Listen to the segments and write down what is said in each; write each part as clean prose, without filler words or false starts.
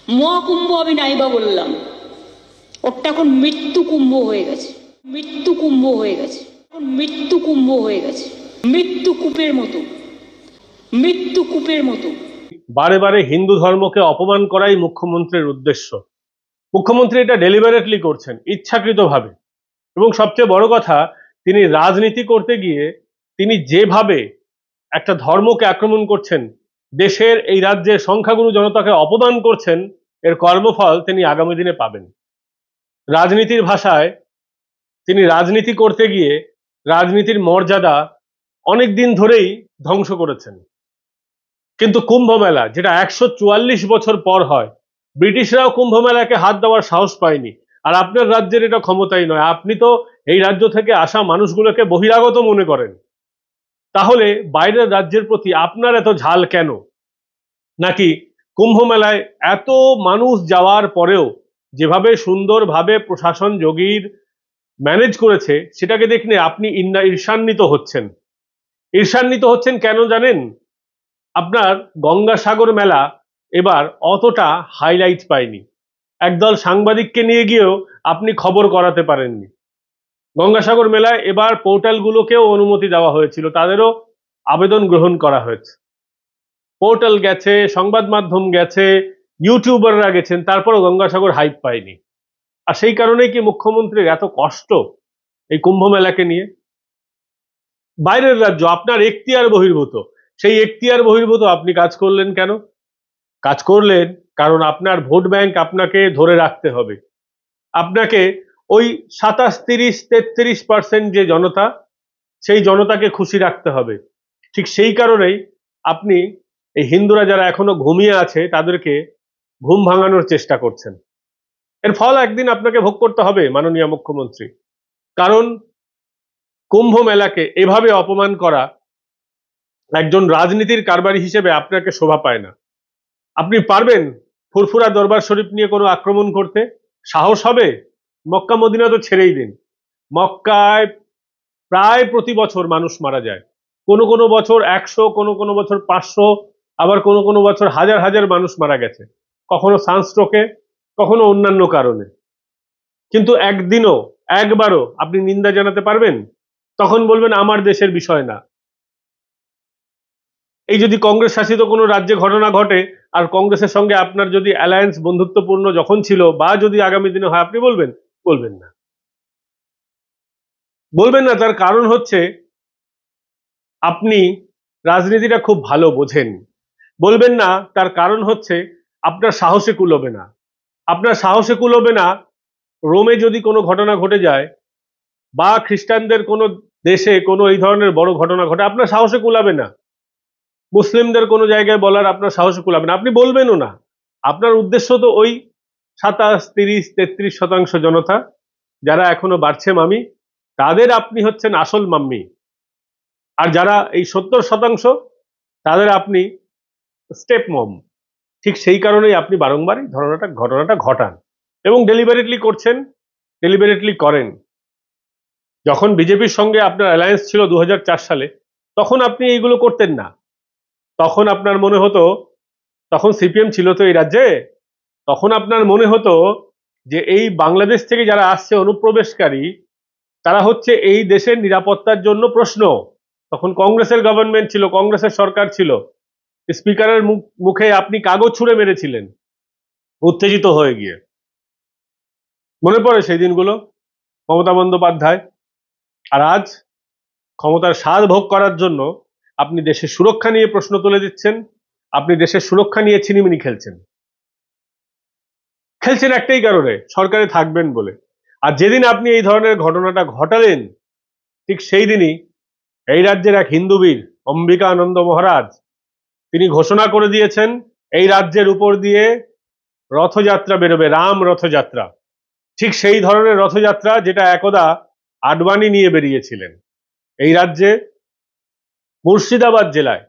মহাকুম্ভ আমি নাইবা বললাম, ওটা এখন মৃত্যু কুম্ভ হয়ে গেছে, মৃত্যু কুম্ভ হয়ে গেছে, এখন মৃত্যু কুম্ভ হয়ে গেছে, মৃত্যু কূপের মতো, মৃত্যু কূপের মতো। বারে বারে হিন্দু ধর্মকে অপমান করাই মুখ্যমন্ত্রীর উদ্দেশ্য। মুখ্যমন্ত্রী এটা ডেলিবারেটলি করছেন, ইচ্ছাকৃতভাবে। এবং সবচেয়ে বড় কথা, তিনি রাজনীতি করতে গিয়ে তিনি যেভাবে একটা ধর্মকে আক্রমণ করছেন, দেশের এই রাজ্যের সংখ্যাগুরু জনতাকে অপমান করছেন, এর কর্মফল তিনি আগামী দিনে পাবেন। রাজনীতির ভাষায় তিনি রাজনীতি করতে গিয়ে রাজনীতির মর্যাদা অনেক দিন ধরেই ধ্বংস করেছেন। কিন্তু কুম্ভ মেলা, যেটা 144 বছর পর হয়, ব্রিটিশরাও কুম্ভ মেলাকে হাত দেওয়ার সাহস পায়নি। আর আপনার রাজ্যের এটা ক্ষমতাই নয়, আপনি তো এই রাজ্য থেকে আসা মানুষগুলোকে বহিরাগত মনে করেন। তাহলে বাইরের রাজ্যের প্রতি আপনার এত ঝাল কেন? নাকি কুম্ভ মেলায় এত মানুষ যাওয়ার পরেও যেভাবে সুন্দরভাবে প্রশাসন যোগীর ম্যানেজ করেছে, সেটাকে দেখলে আপনি ঈর্ষান্বিত হচ্ছেন। ঈর্ষান্বিত হচ্ছেন কেন জানেন? আপনার গঙ্গাসাগর মেলা এবার অতটা হাইলাইট পায়নি। একদল সাংবাদিককে নিয়ে গিয়েও আপনি খবর করাতে পারেননি। গঙ্গাসাগর মেলায় এবার পোর্টালগুলোকেও অনুমতি দেওয়া হয়েছিল, তাদেরও আবেদন গ্রহণ করা হয়েছে। পোর্টাল গেছে, সংবাদ মাধ্যম গেছে, ইউটিউবাররা গেছেন, তারপরও গঙ্গাসাগর হাইপ পায়নি। আর সেই কারণেই কি মুখ্যমন্ত্রীর এত কষ্ট এই কুম্ভ মেলাকে নিয়ে? বাইরের রাজ্য আপনার এখতিয়ার বহির্ভূত, সেই এখতিয়ার বহির্ভূত আপনি কাজ করলেন কেন? কাজ করলেন কারণ আপনার ভোট ব্যাংক আপনাকে ধরে রাখতে হবে। আপনাকে ওই 27, 30, 33% যে জনতা, সেই জনতাকে খুশি রাখতে হবে। ঠিক সেই কারণেই আপনি এই হিন্দুরা যারা এখনো ঘুমিয়ে আছে তাদেরকে ঘুম ভাঙানোর চেষ্টা করছেন। এর ফল একদিন আপনাকে ভোগ করতে হবে মাননীয় মুখ্যমন্ত্রী। কারণ কুম্ভ মেলাকে এভাবে অপমান করা একজন রাজনীতির কারবারি হিসেবে আপনাকে শোভা পায় না। আপনি পারবেন ফুরফুরা দরবার শরীফ নিয়ে কোনো আক্রমণ করতে? সাহস হবে? মক্কা মদিনা তো ছেড়েই দিন, মক্কায় প্রায় প্রতি বছর মানুষ মারা যায়। কোনো কোনো বছর 100, কোনো কোনো বছর 500, আবার কোনো কোনো বছর হাজার হাজার মানুষ মারা গেছে, কখনো সানস্ট্রোকে, কখনো অন্যান্য কারণে। কিন্তু একদিনও, একবারও আপনি নিন্দা জানাতে পারবেন? তখন বলবেন আমার দেশের বিষয় না। এই যদি কংগ্রেস শাসিত কোনো রাজ্যে ঘটনা ঘটে আর কংগ্রেসের সঙ্গে আপনার যদি অ্যালায়েন্স বন্ধুত্বপূর্ণ যখন ছিল, বা যদি আগামী দিনে হয়, আপনি বলবেন? বলবেন না। বলবেন না, তার কারণ হচ্ছে আপনি রাজনীতিটা খুব ভালো বোঝেন। বলবেন না, তার কারণ হচ্ছে আপনার সাহসে কুলোবে না। আপনার সাহসে কুলোবে না রোমে যদি কোনো ঘটনা ঘটে যায়, বা খ্রিস্টানদের কোনো দেশে কোনো এই ধরনের বড় ঘটনা ঘটে, আপনার সাহসে কুলাবে না। মুসলিমদের কোনো জায়গায় বলার আপনার সাহসে কুলাবে না, আপনি বলবেনও না। আপনার উদ্দেশ্য তো ওই 27, 30, 33% জনতা যারা এখনো বাড়ছে মামি, তাদের আপনি হচ্ছেন আসল মাম্মি। আর যারা এই 70%, তাদের আপনি স্টেপ মম। ঠিক সেই কারণেই আপনি বারংবার এই ঘটনাটা ঘটান এবং ডেলিবারেটলি করছেন, ডেলিবারেটলি করেন। যখন বিজেপির সঙ্গে আপনার অ্যালায়েন্স ছিল 2004 সালে, তখন আপনি এইগুলো করতেন না। তখন আপনার মনে হতো, তখন সিপিএম ছিল তো এই রাজ্যে, তখন আপনার মনে হতো যে এই বাংলাদেশ থেকে যারা আসছে অনুপ্রবেশকারী, তারা হচ্ছে এই দেশের নিরাপত্তার জন্য প্রশ্ন। তখন কংগ্রেসের গভর্নমেন্ট ছিল, কংগ্রেসের সরকার ছিল। স্পিকারের মুখে আপনি কাগজ ছুঁড়ে মেরেছিলেন উত্তেজিত হয়ে গিয়ে। মনে পড়ে সেই দিনগুলো? মমতা বন্দ্যোপাধ্যায়। আর আজ ক্ষমতার স্বাদ ভোগ করার জন্য আপনি দেশের সুরক্ষা নিয়ে প্রশ্ন তুলে দিচ্ছেন, আপনি দেশের সুরক্ষা নিয়ে ছিনিমিনি খেলছেন। খেলছেন একটাই কারণে, সরকারে থাকবেন বলে। আর যেদিন আপনি এই ধরনের ঘটনাটা ঘটালেন, ঠিক সেই দিনই এই রাজ্যের এক হিন্দুবীর অম্বিকা আনন্দ মহারাজ, তিনি ঘোষণা করে দিয়েছেন এই রাজ্যের উপর দিয়ে রথযাত্রা বেরোবে, রাম রথযাত্রা। ঠিক সেই ধরনের রথযাত্রা যেটা একদা আডবাণী নিয়ে বেরিয়েছিলেন। এই রাজ্যে মুর্শিদাবাদ জেলায়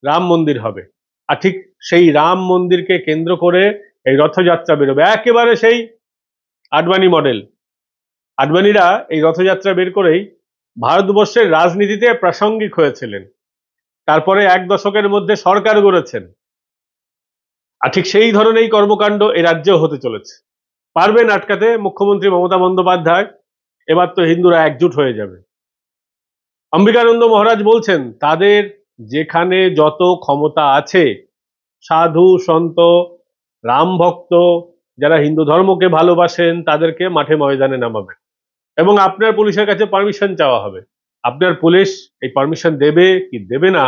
রাম মন্দির হবে, আর ঠিক সেই রাম মন্দিরকে কেন্দ্র করে এই রথযাত্রা বেরোবে, একেবারে সেই আডবাণী মডেল। আডবাণীরা এই রথযাত্রা বের করেই ভারতবর্ষের রাজনীতিতে প্রাসঙ্গিক হয়েছিলেন। তারপরে 1 দশকের মধ্যে সরকার গড়েছেন। আর ঠিক সেই ধরনেরই কর্মকাণ্ড এ রাজ্যেও হতে চলেছে। পারবেন আটকাতে মুখ্যমন্ত্রী মমতা বন্দ্যোপাধ্যায়? এবার তো হিন্দুরা একজুট হয়ে যাবে। অম্বিকানন্দ মহারাজ বলছেন তাদের যেখানে যত ক্ষমতা আছে, সাধু সন্ত, রাম ভক্ত, যারা হিন্দু ধর্মকে ভালোবাসেন তাদেরকে মাঠে ময়দানে নামাবেন এবং আপনার পুলিশের কাছে পারমিশন চাওয়া হবে। আপনার পুলিশ এই পারমিশন দেবে কি দেবে না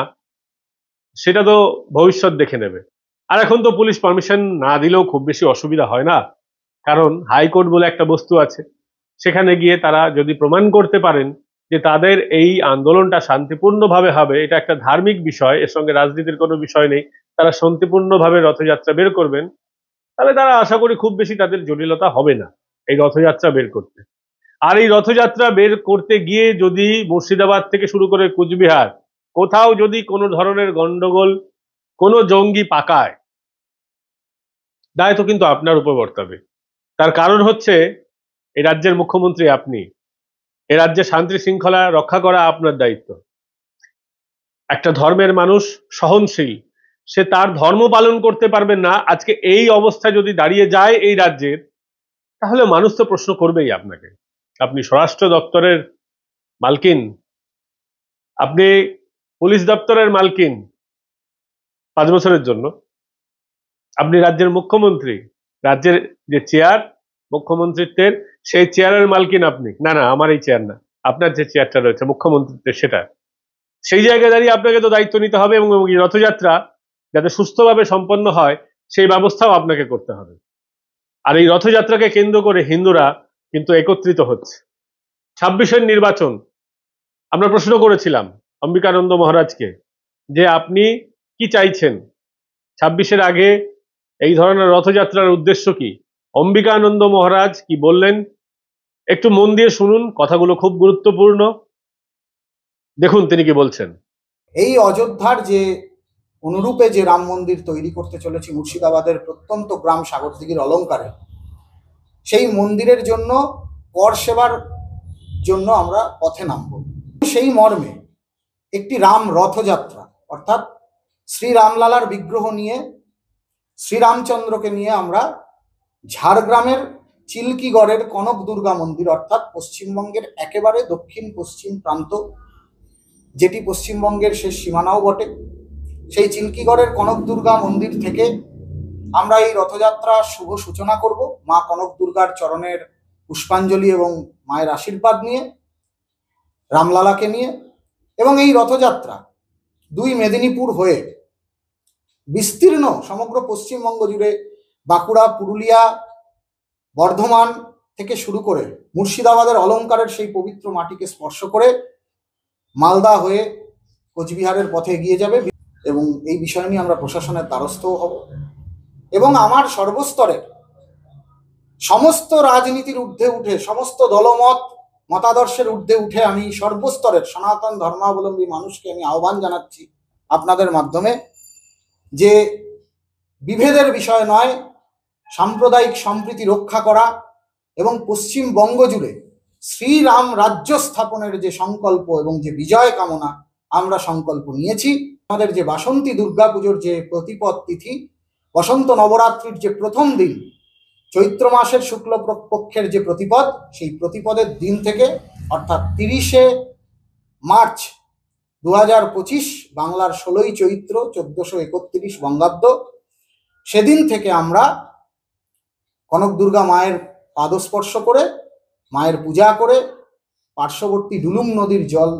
সেটা তো ভবিষ্যৎ দেখে নেবে। আর এখন তো পুলিশ পারমিশন না দিলেও খুব বেশি অসুবিধা হয় না, কারণ হাইকোর্ট বলে একটা বস্তু আছে। সেখানে গিয়ে তারা যদি প্রমাণ করতে পারেন যে তাদের এই আন্দোলনটা শান্তিপূর্ণভাবে হবে, এটা একটা ধার্মিক বিষয়, এর সঙ্গে রাজনীতির কোনো বিষয় নেই, তারা শান্তিপূর্ণভাবে রথযাত্রা বের করবেন, তাহলে তারা আশা করি খুব বেশি তাদের জটিলতা হবে না এই রথযাত্রা বের করতে। আর এই রথযাত্রা বের করতে গিয়ে যদি মুর্শিদাবাদ থেকে শুরু করে কুচবিহার কোথাও যদি কোনো ধরনের গন্ডগোল, কোনো জঙ্গি পাকায়, দায় তো কিন্তু আপনার উপর বর্তাবে। তার কারণ হচ্ছে এই রাজ্যের মুখ্যমন্ত্রী আপনি, এ রাজ্যে শান্তি শৃঙ্খলা রক্ষা করা আপনার দায়িত্ব। একটা ধর্মের মানুষ সহনশীল, সে তার ধর্ম পালন করতে পারবেন না, আজকে এই অবস্থা যদি দাঁড়িয়ে যায় এই রাজ্যের, তাহলে মানুষ তো প্রশ্ন করবেই আপনাকে। আপনি স্বরাষ্ট্র দপ্তরের মালকিন, আপনি পুলিশ দপ্তরের মালকিন 5 বছরের জন্য, আপনি রাজ্যের মুখ্যমন্ত্রী, রাজ্যের যে চেয়ার মুখ্যমন্ত্রীত্বের, সেই চেয়ারের মালকিন আপনি। না না, আমার এই চেয়ার না, আপনার যে চেয়ারটা রয়েছে মুখ্যমন্ত্রীত্বের, সেটা, সেই জায়গায় দাঁড়িয়ে আপনাকে তো দায়িত্ব নিতে হবে এবং এই রথযাত্রা যাতে সুস্থভাবে সম্পন্ন হয় সেই ব্যবস্থাও আপনাকে করতে হবে। আর এই রথযাত্রাকে কেন্দ্র করে হিন্দুরা কিন্তু একত্রিত হচ্ছে। 26-এর নির্বাচন আমরা প্রশ্ন করেছিলাম অম্বিকানন্দ মহারাজকে যে আপনি কি চাইছেন 26-এর আগে, এই ধরনের রথযাত্রার উদ্দেশ্য কি? অম্বিকানন্দ মহারাজ কি বললেন একটু মন দিয়ে শুনুন, কথাগুলো খুব গুরুত্বপূর্ণ। দেখুন তিনি কি বলছেন। এই অযোধ্যার যে অনুরূপে যে রাম মন্দির তৈরি করতে চলেছি মুর্শিদাবাদের প্রত্যন্ত গ্রাম সাগরদিঘির অলঙ্কারে, সেই মন্দিরের জন্য কর সেবার জন্য আমরা পথে নামব। সেই মর্মে একটি রাম রথযাত্রা, অর্থাৎ শ্রীরামলালার বিগ্রহ নিয়ে, শ্রীরামচন্দ্রকে নিয়ে আমরা ঝাড়গ্রামের চিল্কিগড়ের কনক দুর্গা মন্দির, অর্থাৎ পশ্চিমবঙ্গের একেবারে দক্ষিণ পশ্চিম প্রান্ত, যেটি পশ্চিমবঙ্গের শেষ সীমানাও বটে, সেই চিল্কিগড়ের কনক দুর্গা মন্দির থেকে আমরা এই রথযাত্রা শুভ সূচনা করব, মা কনক দুর্গার চরণের পুষ্পাঞ্জলি এবং মায়ের আশীর্বাদ নিয়ে, রামলালাকে নিয়ে। এবং এই রথযাত্রা 2 মেদিনীপুর হয়ে বিস্তীর্ণ সমগ্র পশ্চিমবঙ্গ জুড়ে, বাঁকুড়া, পুরুলিয়া, বর্ধমান থেকে শুরু করে মুর্শিদাবাদের অলঙ্কারের সেই পবিত্র মাটিকে স্পর্শ করে মালদা হয়ে কোচবিহারের পথে এগিয়ে যাবে। এবং এই বিষয় নিয়ে আমরা প্রশাসনের দ্বারস্থও হব এবং আমার সর্বস্তরের সমস্ত রাজনীতির ঊর্ধ্বে উঠে, সমস্ত দলমত মতাদর্শের ঊর্ধ্বে উঠে আমি সর্বস্তরের সনাতন ধর্মাবলম্বী মানুষকে আমি আহ্বান জানাচ্ছি আপনাদের মাধ্যমে যে বিভেদের বিষয় নয়, সাম্প্রদায়িক সম্প্রীতি রক্ষা করা এবং পশ্চিমবঙ্গ জুড়ে শ্রীরাম রাজ্য স্থাপনের যে সংকল্প এবং যে বিজয় কামনা আমরা সংকল্প নিয়েছি। আমাদের যে বাসন্তী দুর্গাপুজোর যে প্রতিপদ তিথি, বসন্ত নবরাত্রির যে প্রথম দিন, চৈত্র মাসের শুক্ল পক্ষের যে প্রতিপদ, সেই প্রতিপদের দিন থেকে অর্থাৎ 30শে মার্চ 2025 বাংলার 16ই চৈত্র 1431 বঙ্গাব্দ, সেদিন থেকে আমরা কনক দুর্গা মায়ের পাদস্পর্শ করে, মায়ের পূজা করে, পার্শ্ববর্তী ডুলুম নদীর জল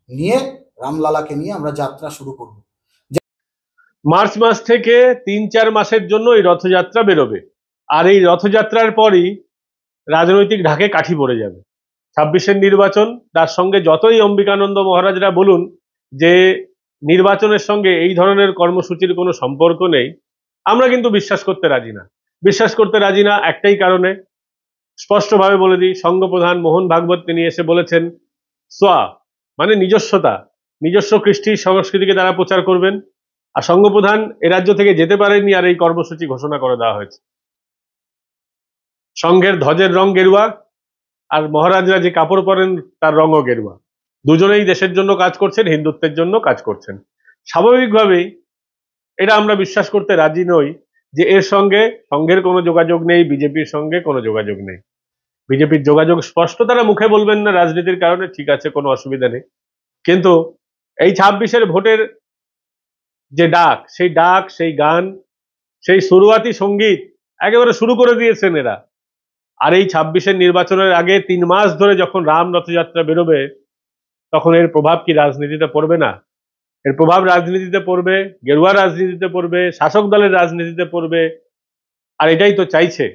নিয়ে রামলালাকে নিয়ে আমরা যাত্রা শুরু করব। মার্চ মাস থেকে 3-4 মাসের জন্য এই রথযাত্রা বেরোবে, আর এই রথযাত্রার পরই রাজনৈতিক ঢাকে কাঠি পড়ে যাবে। 26-এর নির্বাচন, তার সঙ্গে যতই অম্বিকানন্দ মহারাজরা বলুন যে নির্বাচনের সঙ্গে এই ধরনের কর্মসূচির কোনো সম্পর্ক নেই, আমরা কিন্তু বিশ্বাস করতে রাজি না। বিশ্বাস করতে রাজি না একটাই কারণে, স্পষ্টভাবে বলে দিই, সংঘপ্রধান মোহন ভাগবত তিনি এসে বলেছেন সোয়া মানে নিজস্বতা, নিজস্ব কৃষ্টি সংস্কৃতিকে তারা প্রচার করবেন। আর সংঘপ্রধান এ রাজ্য থেকে যেতে পারেননি, আর এই কর্মসূচি ঘোষণা করে দেওয়া হয়েছে। সংঘের ধ্বজের রং গেরুয়া, আর মহারাজরা যে কাপড় পরেন তার রঙও গেরুয়া। দুজনেই দেশের জন্য কাজ করছেন, হিন্দুত্বের জন্য কাজ করছেন। স্বাভাবিকভাবেই এটা আমরা বিশ্বাস করতে রাজি নই যে এর সঙ্গে সংঘের কোনো যোগাযোগ নেই, বিজেপির সঙ্গে কোনো যোগাযোগ নেই। বিজেপির যোগাযোগ স্পষ্ট, তারা মুখে বলবেন না রাজনীতির কারণে, ঠিক আছে, কোনো অসুবিধা নেই। কিন্তু এই 26-এর ভোটের যে ডাক, সেই গান, সেই শুরুয়াতি সঙ্গীত একেবারে শুরু করে দিয়েছেন এরা। আর এই 26-এর নির্বাচনের আগে 3 মাস ধরে যখন রাম রথযাত্রা বেরোবে, তখন এর প্রভাব কি রাজনীতিতে পড়বে না? এর প্রভাব রাজনীতিতে পড়বে, গেরুয়া রাজনীতিতে পড়বে, শাসক দলের রাজনীতিতে পড়বে। আর এটাই তো চাইছে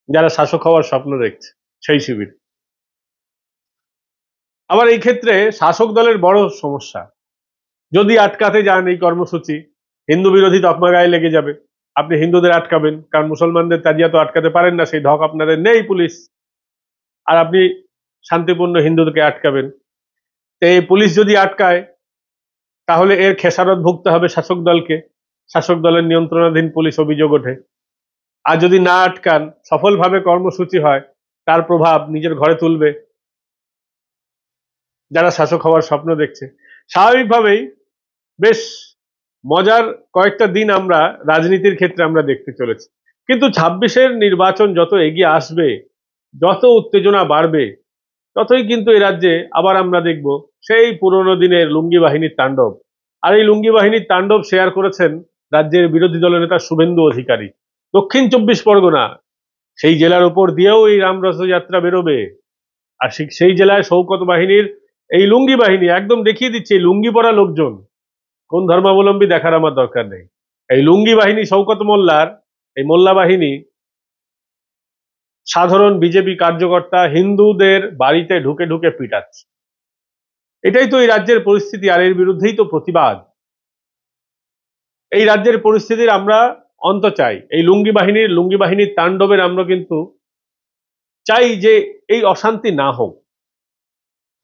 যারা শাসক হওয়ার স্বপ্ন দেখছে, সেই শিবির। আবার এই ক্ষেত্রে শাসক দলের বড় সমস্যা, যদি আটকাতে যান এই কর্মসূচি, হিন্দু বিরোধী তকমা গায়ে লেগে যাবে। আপনি হিন্দুদের আটকাবেন, কারণ মুসলমানদের তাজিয়া তো আটকাতে পারেন না, সেই ধক আপনাদের নেই পুলিশ, আর আপনি শান্তিপূর্ণ হিন্দুদেরকে আটকাবেন। তো এই পুলিশ যদি আটকায়, তাহলে এর খেসারত ভুগতে হবে শাসক দলকে, শাসক দলের নিয়ন্ত্রণাধীন পুলিশ, অভিযোগ ওঠে। আর যদি না আটকান, সফলভাবে কর্মসূচি হয়, তার প্রভাব নিজের ঘরে তুলবে যারা শাসক হওয়ার স্বপ্ন দেখছে। স্বাভাবিকভাবেই বেশ মজার কয়েকটা দিন আমরা রাজনীতির ক্ষেত্রে আমরা দেখতে চলেছি। কিন্তু 26-এর নির্বাচন যত এগিয়ে আসবে, যত উত্তেজনা বাড়বে, ততই কিন্তু এই রাজ্যে আবার আমরা দেখব সেই পুরনো দিনের লুঙ্গি বাহিনীর তাণ্ডব। আর এই লুঙ্গি বাহিনীর তাণ্ডব শেয়ার করেছেন রাজ্যের বিরোধী দলনেতা শুভেন্দু অধিকারী। দক্ষিণ 24 পরগনা, সেই জেলার উপর দিয়েও এই রাম রথযাত্রা বেরোবে। আর সেই জেলায় শওকত বাহিনীর এই লুঙ্গি বাহিনী একদম দেখিয়ে দিচ্ছে, এই লুঙ্গি পরা লোকজন কোন ধর্মাবলম্বী দেখার আমার দরকার নেই। এই লুঙ্গি বাহিনী, শওকত মোল্লার এই মোল্লা বাহিনী সাধারণ বিজেপি কার্যকর্তা হিন্দুদের বাড়িতে ঢুকে ঢুকে পিটাচ্ছে। এটাই তো এই রাজ্যের পরিস্থিতি, আর এর বিরুদ্ধেই তো প্রতিবাদ। এই রাজ্যের পরিস্থিতির আমরা অন্ত চাই। এই লুঙ্গি বাহিনীর তাণ্ডবের আমরা কিন্তু চাই যে এই অশান্তি না হোক।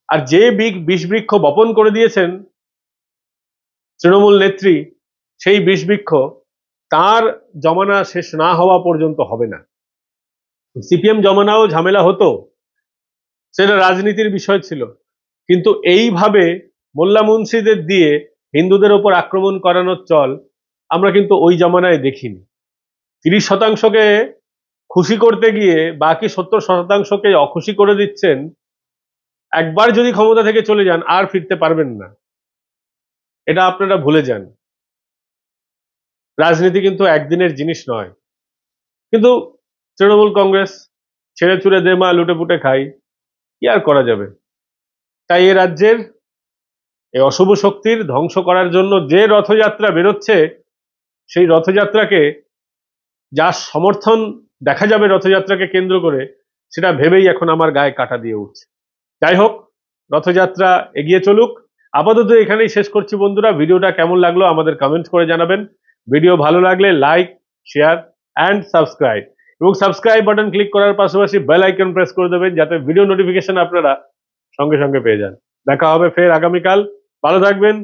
আর যে বিষবৃক্ষ বপন করে দিয়েছেন তৃণমূল নেত্রী, সেই বিষবৃক্ষ তার জমানা শেষ না হওয়া পর্যন্ত হবে না। সিপিএম জমানাও ঝামেলা হতো, সেটা রাজনীতির বিষয় ছিল, কিন্তু এইভাবে মোল্লা মুন্সিদের দিয়ে হিন্দুদের ওপর আক্রমণ করানোর চল আমরা কিন্তু ওই জমানায় দেখিনি। 30%কে খুশি করতে গিয়ে বাকি 70%কে অখুশি করে দিচ্ছেন। একবার যদি ক্ষমতা থেকে চলে যান, আর ফিরতে পারবেন না, এটা আপনারা ভুলে যান। রাজনীতি কিন্তু একদিনের জিনিস নয়। কিন্তু তৃণমূল কংগ্রেস ছেড়ে ছুড়ে দে মা, লুটে পুটে খাই, কি আর করা যাবে। তাই এ রাজ্যের এই অশুভ শক্তির ধ্বংস করার জন্য যে রথযাত্রা বেরোচ্ছে, সেই রথযাত্রাকে যার সমর্থন দেখা যাবে রথযাত্রাকে কেন্দ্র করে, সেটা ভেবেই এখন আমার গায়ে কাঁটা দিয়ে উঠছে। যাই হোক, রথযাত্রা এগিয়ে চলুক। আপাতত এখানেই শেষ করছি বন্ধুরা। ভিডিওটা কেমন লাগলো আমাদের কমেন্ট করে জানাবেন। ভিডিও ভালো লাগলে লাইক, শেয়ার অ্যান্ড সাবস্ক্রাইব, এবং সাবস্ক্রাইব বাটন ক্লিক করার পাশাপাশি বেল আইকন প্রেস করে দেবেন, যাতে ভিডিও নোটিফিকেশন আপনারা সঙ্গে সঙ্গে পেয়ে যান। দেখা হবে ফের আগামীকাল। ভালো থাকবেন,